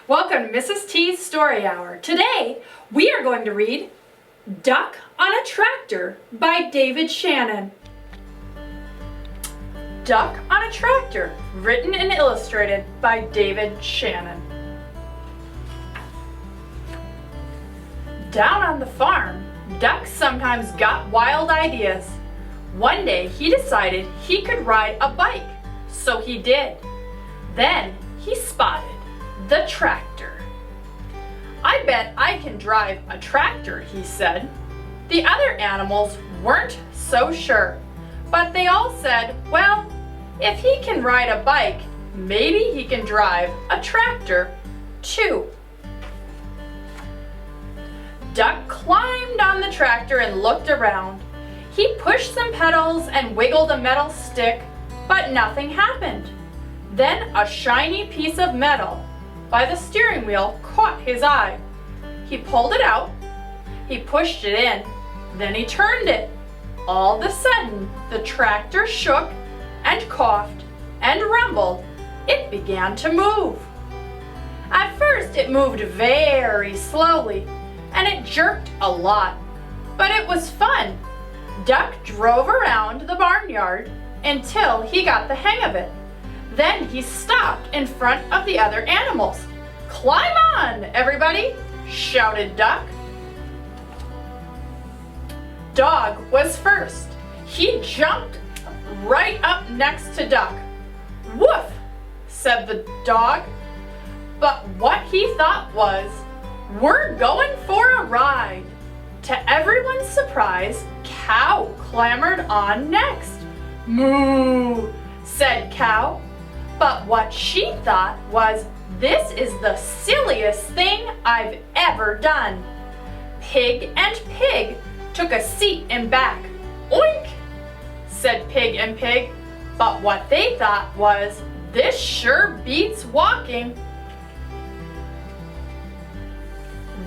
Welcome to Mrs. T's Story Hour. Today, we are going to read Duck on a Tractor by David Shannon. Duck on a Tractor, written and illustrated by David Shannon. Down on the farm, Duck sometimes got wild ideas. One day, he decided he could ride a bike, so he did. Then, he spotted the tractor. "I bet I can drive a tractor," he said. The other animals weren't so sure, but they all said, well, if he can ride a bike, maybe he can drive a tractor too. Duck climbed on the tractor and looked around. He pushed some pedals and wiggled a metal stick, but nothing happened. Then a shiny piece of metal by the steering wheel caught his eye. He pulled it out, he pushed it in, then he turned it. All of a sudden, the tractor shook and coughed and rumbled. It began to move. At first, it moved very slowly, and it jerked a lot, but it was fun. Duck drove around the barnyard until he got the hang of it. Then he stopped in front of the other animals. "Climb on, everybody!" shouted Duck. Dog was first. He jumped right up next to Duck. "Woof!" said the dog. But what he thought was, "We're going for a ride." To everyone's surprise, Cow clambered on next. "Moo!" said Cow. But what she thought was, "This is the silliest thing I've ever done." Pig and Pig took a seat in back. "Oink!" said Pig and Pig. But what they thought was, "This sure beats walking."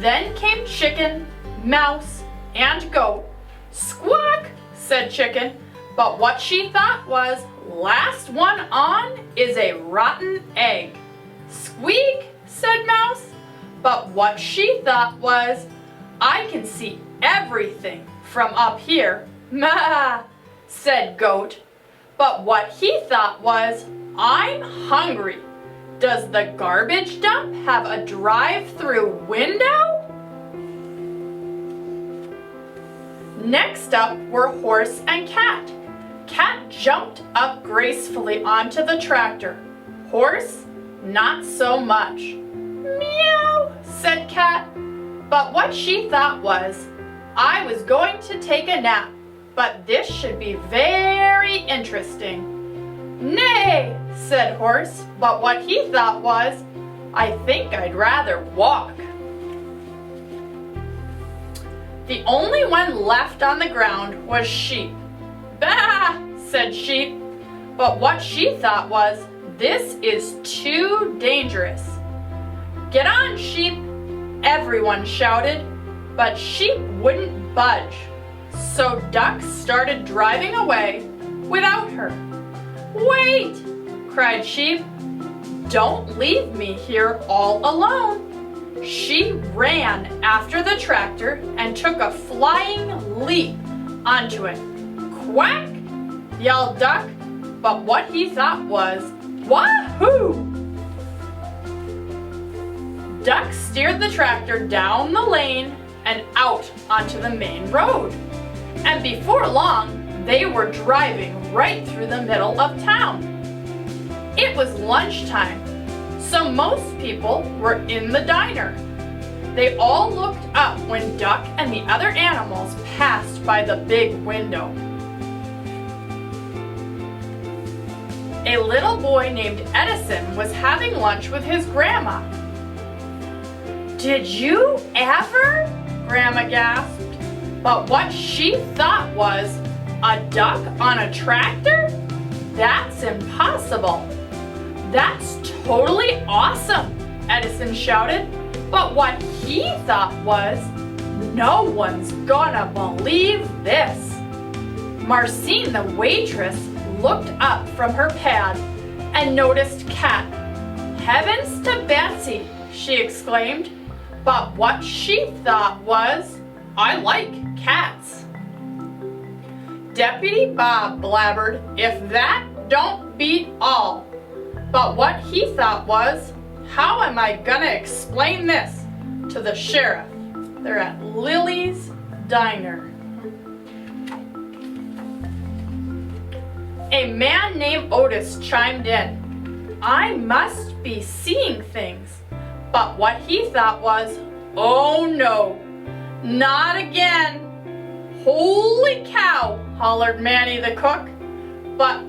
Then came Chicken, Mouse, and Goat. "Squawk!" said Chicken. But what she thought was, "Last one on is a rotten egg." "Squeak!" said Mouse. But what she thought was, "I can see everything from up here." "Ma!" said Goat. But what he thought was, "I'm hungry. Does the garbage dump have a drive-through window?" Next up were Horse and Cat. Cat jumped up gracefully onto the tractor. Horse, not so much. "Meow," said Cat. But what she thought was, "I was going to take a nap, but this should be very interesting." "Nay," said Horse. But what he thought was, "I think I'd rather walk." The only one left on the ground was Sheep. "Bah!" said Sheep. But what she thought was, "This is too dangerous." "Get on, Sheep!" everyone shouted. But Sheep wouldn't budge. So Duck started driving away without her. "Wait!" cried Sheep. "Don't leave me here all alone." She ran after the tractor and took a flying leap onto it. "Quack!" yelled Duck. But what he thought was, "Wahoo!" Duck steered the tractor down the lane and out onto the main road. And before long, they were driving right through the middle of town. It was lunchtime, so most people were in the diner. They all looked up when Duck and the other animals passed by the big window. A little boy named Edison was having lunch with his grandma. "Did you ever?" Grandma gasped. But what she thought was, "A duck on a tractor? That's impossible." "That's totally awesome," Edison shouted. But what he thought was, "No one's gonna believe this." Marcine, the waitress, looked up from her pad and noticed Cat. "Heavens to Betsy," she exclaimed. But what she thought was, I like cats. Deputy Bob blabbered, if that don't beat all. But what he thought was, how am I gonna explain this to the sheriff? They're at Lily's Diner. A man named Otis chimed in. I must be seeing things. But what he thought was, oh no, not again. Holy cow, hollered Manny the cook. But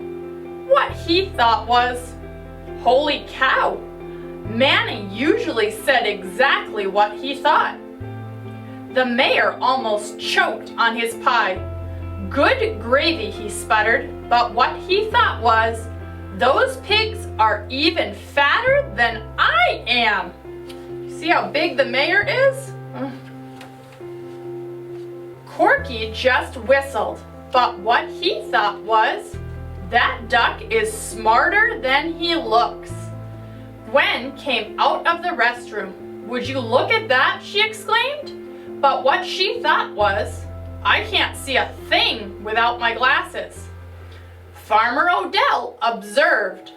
what he thought was, holy cow. Manny usually said exactly what he thought. The mayor almost choked on his pie. Good gravy, he sputtered, but what he thought was, those pigs are even fatter than I am. See how big the mayor is? Corky just whistled, but what he thought was, that duck is smarter than he looks. Gwen came out of the restroom. Would you look at that, she exclaimed. But what she thought was, I can't see a thing without my glasses. Farmer Odell observed,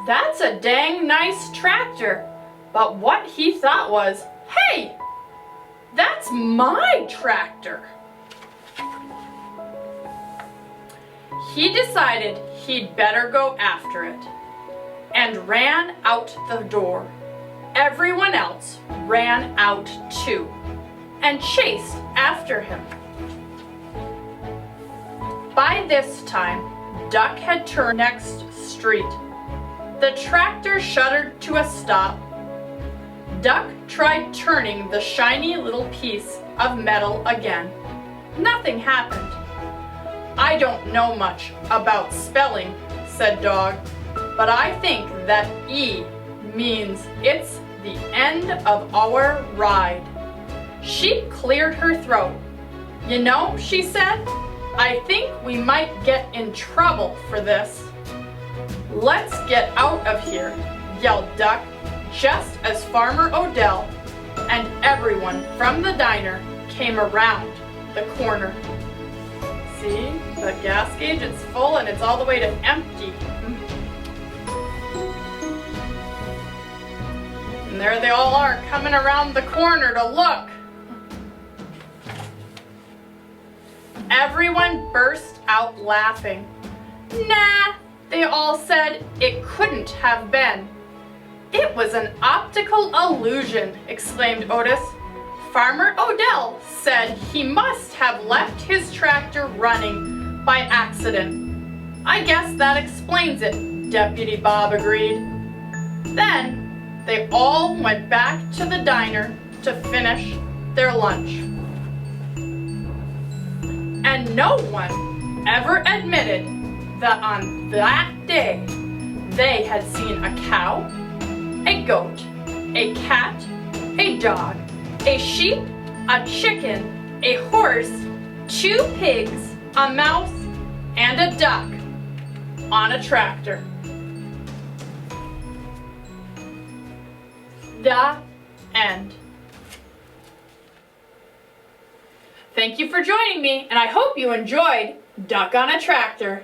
that's a dang nice tractor. But what he thought was, hey, that's my tractor. He decided he'd better go after it and ran out the door. Everyone else ran out too and chased after him. By this time, Duck had turned next street. The tractor shuddered to a stop. Duck tried turning the shiny little piece of metal again. Nothing happened. I don't know much about spelling, said Dog, but I think that E means it's the end of our ride. She cleared her throat. You know, she said, I think we might get in trouble for this. Let's get out of here, yelled Duck, just as Farmer Odell and everyone from the diner came around the corner. See, the gas gauge, it's full and it's all the way to empty. And there they all are coming around the corner to look. Everyone burst out laughing. Nah, they all said, it couldn't have been. It was an optical illusion, exclaimed Otis. Farmer Odell said he must have left his tractor running by accident. I guess that explains it, Deputy Bob agreed. Then they all went back to the diner to finish their lunch. And no one ever admitted that on that day they had seen a cow, a goat, a cat, a dog, a sheep, a chicken, a horse, 2 pigs, a mouse, and a duck on a tractor. The end. Thank you for joining me, and I hope you enjoyed Duck on a Tractor.